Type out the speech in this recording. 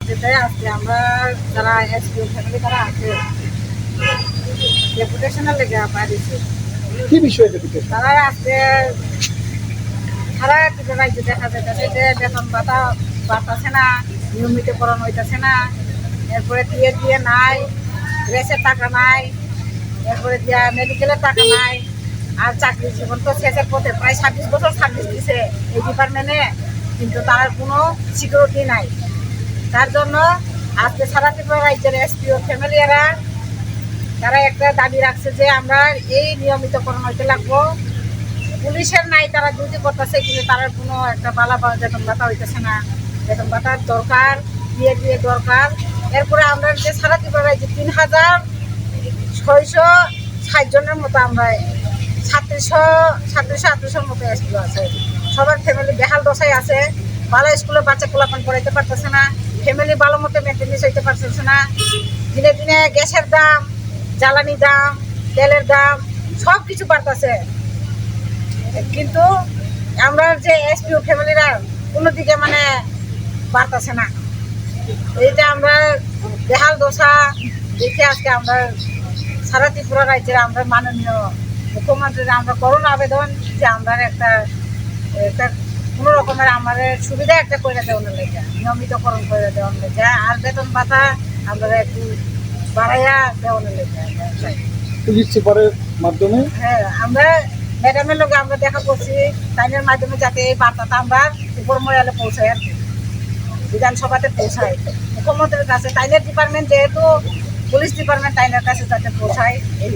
রাজ্যতে আজকে আমরা যারা এসপিও ফ্যামিলি তারা আছে ডেপুটেশনের লেগে পারিছি। কি বিষয়ে ডেপুটেশন? তারা আজকে সারা রাজ্যে দেখা যাইতেছে যে বেতন ভাতা বাড়তেছে না, নিয়মিতকরণ হইতেছে না, এরপরে দিয়ে নাই, রেসের টাকা নাই, এরপরে দিয়া মেডিকেলের টাকা নাই। আর চাকরির জীবন তো শেষের পথে, প্রায় 26 বছর সার্ভিস দিছে এই ডিপার্টমেন্টে, কিন্তু তার কোনো সিকিউরিটি নাই। তার জন্য আজকে সারা ত্রিপুরা রাজ্যের এসপিও ফ্যামিলিয়ারা তারা একটা দাবি রাখছে যে আমরা এই নিয়মিতকরণ হইতে লাগবো। পুলিশের নাই, তারা ডিউটি করতেছে, কিন্তু তার কোনো একটা বালা বেতন ভাতা হইতেছে না। বেতন ভাতার দরকার, দিয়ে দরকার। এরপরে আমরা যে সারা ত্রিপুরা রাজ্যে 3660 জনের মতো আমরা 3700-3800 মতো স্কুল আছে। সবার ফ্যামিলি বেহাল দশায় আছে। ভালো স্কুলে বাচ্চা পোলাপান পড়াইতে পারতেছে না, ফ্যামিলি ভালো মতো মেনটেন্স হইতে পারতেছে না। দিনে দিনে গ্যাসের দাম, জ্বালানি দাম, তেলের দাম সব কিছু বাড়তেছে, কিন্তু আমরা যে এসপিও ফ্যামিলিরা কোনো দিকে মানে বাড়তেছে না। এইটা আমরা বেহাল দশা দেখে আজকে আমরা সারা ত্রিপুরা রাজ্যের আমরা মাননীয় মুখ্যমন্ত্রীর আমরা করুণ আবেদন যে আমরা একটা কোনো রকমের আমাদের সুবিধা একটা করে দেওয়ার লেগে, নিয়মিতকরণ করে দেওয়ার লেগে, আর বেতন ভাতা আমরা একটু বাড়াইয়া দেওয়ার লেগে চাই। পুলিশ সুপারের মাধ্যমে হ্যাঁ, আমরা ম্যাডামের লোক আমরা দেখা করছি, তাইনের মাধ্যমে যাতে এই বার্তাটা আমরা উপর মহলে পৌঁছাই, আর কি বিধানসভাতে পৌঁছায় মুখ্যমন্ত্রীর কাছে। তাইনের ডিপার্টমেন্ট যেহেতু পুলিশ ডিপার্টমেন্ট, তাইনের কাছে যাতে পৌঁছায় এই